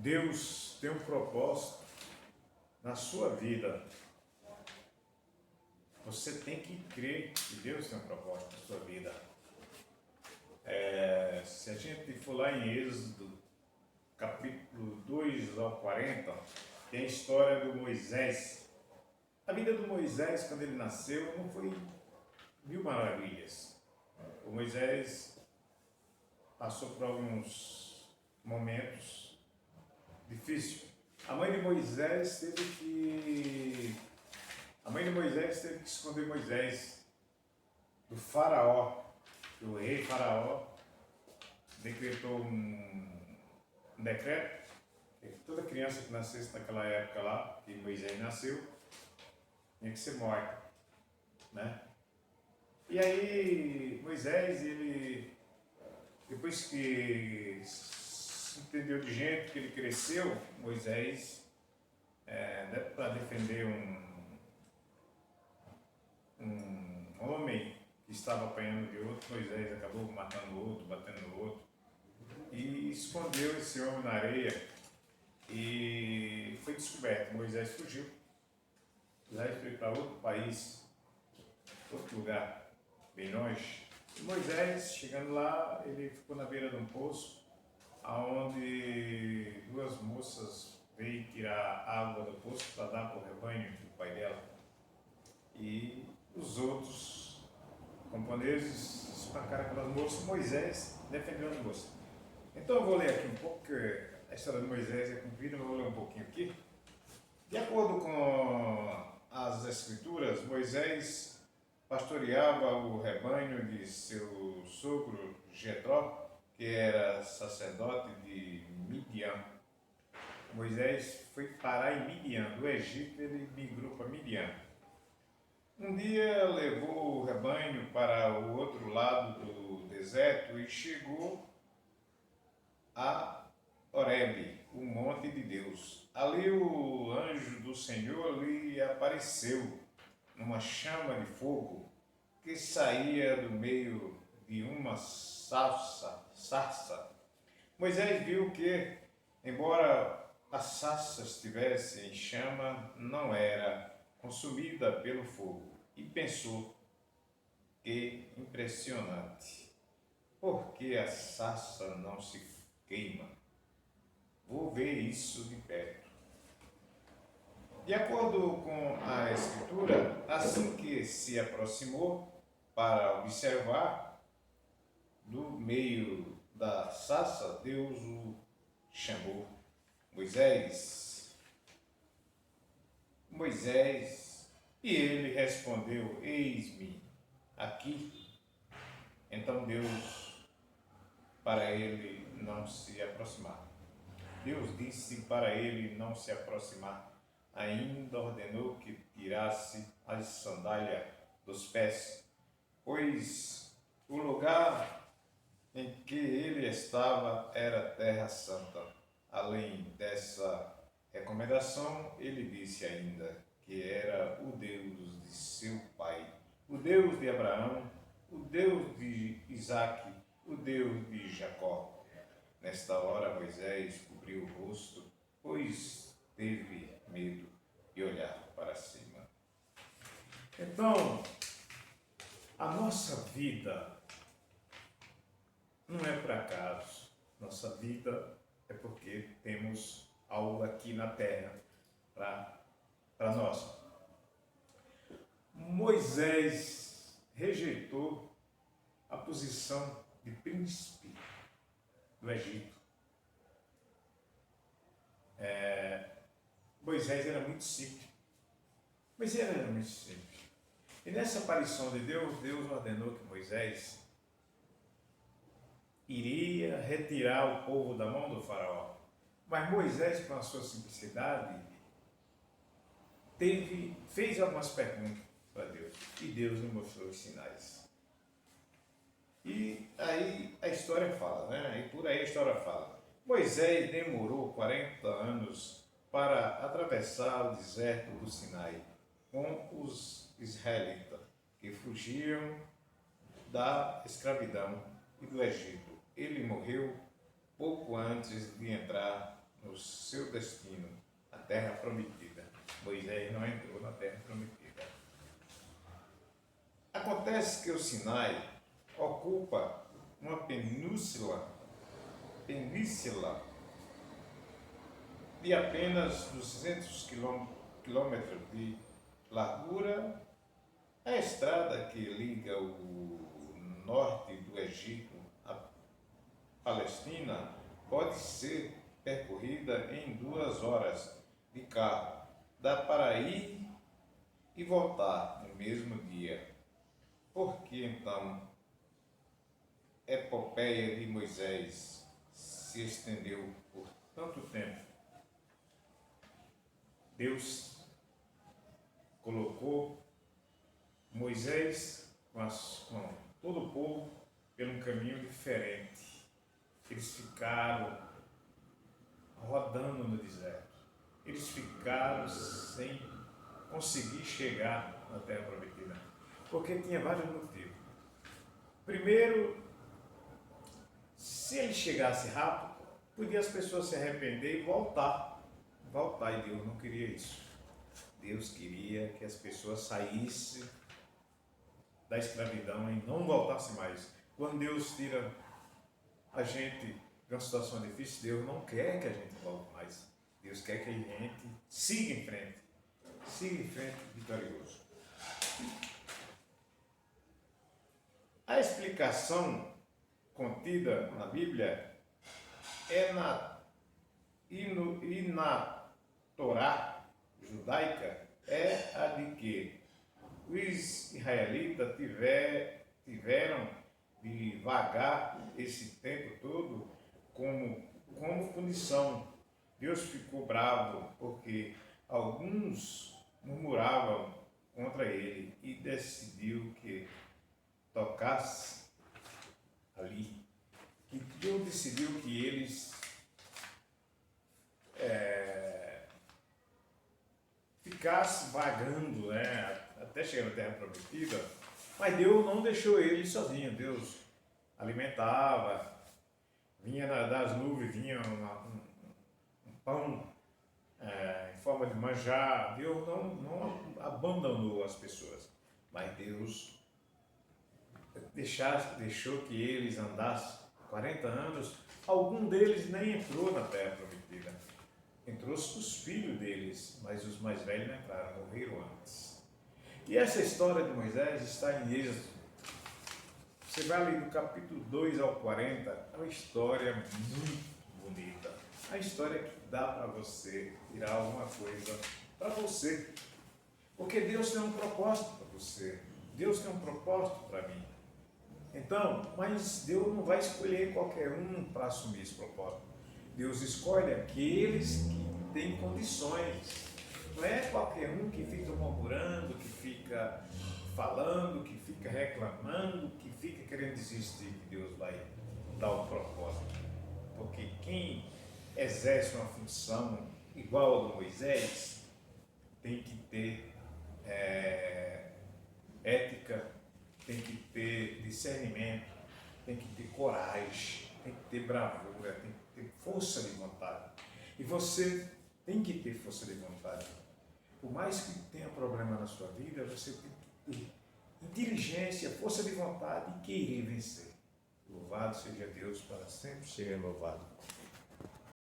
Deus tem um propósito na sua vida. Você tem que crer que Deus tem um propósito na sua vida. Se a gente for lá em Êxodo, capítulo 2 ao 40, tem a história do Moisés. A vida do Moisés, quando ele nasceu, não foi mil maravilhas. O Moisés passou por alguns momentos difíceis. A mãe de Moisés teve que esconder Moisés do faraó. O rei faraó decretou um decreto que toda criança que nascesse naquela época lá, que Moisés nasceu, tinha que ser morta, né? E aí Moisés, ele, depois que se entendeu de gente, que ele cresceu, Moisés, para defender um homem que estava apanhando de outro, Moisés acabou matando o outro, batendo no outro, e escondeu esse homem na areia e foi descoberto. Moisés fugiu. Moisés foi para outro país, outro lugar, bem longe. E Moisés, chegando lá, ele ficou na beira de um poço, onde duas moças veio tirar água do poço para dar para o rebanho do pai dela. E os outros camponeses espancaram aquelas moças. Moisés defendeu as moças. Então eu vou ler aqui um pouco, porque a história de Moisés é comprida, mas eu vou ler um pouquinho aqui. De acordo com as escrituras, Moisés pastoreava o rebanho de seu sogro Jetró, que era sacerdote de Midian. Moisés foi parar em Midian, do Egito ele migrou para Midian. Um dia levou o rebanho para o outro lado do deserto e chegou a Horebe, o monte de Deus. Ali o anjo do Senhor lhe apareceu numa chama de fogo que saía do meio de uma sarça. Moisés viu que, embora a sarça estivesse em chama, não era consumida pelo fogo, e pensou: que impressionante! Por que a sarça não se queima? Vou ver isso de perto. De acordo com a escritura, assim que se aproximou para observar, do meio da sarça, Deus o chamou: Moisés, Moisés. E ele respondeu: eis-me aqui. Então Deus, para ele não se aproximar. Deus disse para ele não se aproximar. Ainda ordenou que tirasse as sandálias dos pés, pois o lugar em que ele estava era terra santa. Além dessa recomendação, ele disse ainda que era o Deus de seu pai, o Deus de Abraão, o Deus de Isaque, o Deus de Jacó. Nesta hora Moisés cobriu o rosto, pois teve medo de olhar para cima. Então, a nossa vida não é por acaso. Nossa vida é porque temos algo aqui na terra para nós. Moisés rejeitou a posição de príncipe do Egito. Moisés era muito simples. E nessa aparição de Deus, Deus ordenou que Moisés iria retirar o povo da mão do faraó. Mas Moisés, com a sua simplicidade, fez algumas perguntas para Deus. E Deus lhe mostrou os sinais. E aí a história fala, né? E por aí a história fala. Moisés demorou 40 anos para atravessar o deserto do Sinai com os israelitas que fugiam da escravidão e do Egito. Ele morreu pouco antes de entrar no seu destino, a terra prometida. Moisés não entrou na terra prometida. Acontece que o Sinai ocupa uma península de apenas 200 quilômetros de largura. A estrada que liga o norte do Egito à Palestina pode ser percorrida em 2 horas de carro. Dá para ir e voltar no mesmo dia. Por que então a epopeia de Moisés se estendeu por tanto tempo? Deus colocou Moisés com todo o povo pelo um caminho diferente. Eles ficaram rodando no deserto. Eles ficaram sem conseguir chegar na terra prometida, porque tinha vários motivos. Primeiro, se ele chegasse rápido, podia as pessoas se arrepender e voltar, e Deus não queria isso. Deus queria que as pessoas saíssem da escravidão e não voltassem mais. Quando Deus tira a gente de uma situação difícil, Deus não quer que a gente volte mais. Deus quer que a gente siga em frente vitorioso. A explicação contida na Bíblia e na Torá judaica é a de que os israelitas tiveram de vagar esse tempo todo como punição. Deus ficou bravo porque alguns murmuravam contra ele e decidiu que tocasse ali. E Deus decidiu que eles ficassem vagando, até chegar na terra prometida, mas Deus não deixou eles sozinhos. Deus alimentava, vinha das nuvens, vinha um pão em forma de manjar. Deus não abandonou as pessoas, mas Deus deixou que eles andassem 40 anos. Algum deles nem entrou na terra prometida. Entrou os filhos deles, mas os mais velhos não entraram, morreram antes. E essa história de Moisés está em Êxodo. Você vai ali do capítulo 2 ao 40, é uma história muito bonita. A história que dá para você tirar alguma coisa para você. Porque Deus tem um propósito para você. Deus tem um propósito para mim. Então, mas Deus não vai escolher qualquer um para assumir esse propósito. Deus escolhe aqueles que têm condições. Não é qualquer um que fica murmurando, que fica falando, que fica reclamando, que fica querendo desistir, que Deus vai dar um propósito. Porque quem exerce uma função igual a do Moisés tem que ter ética, tem que ter discernimento, tem que ter coragem, tem que ter bravura, tem que ter força de vontade. E você tem que ter força de vontade. Por mais que tenha problema na sua vida, você tem que ter inteligência, força de vontade e querer vencer. Louvado seja Deus, para sempre seja louvado.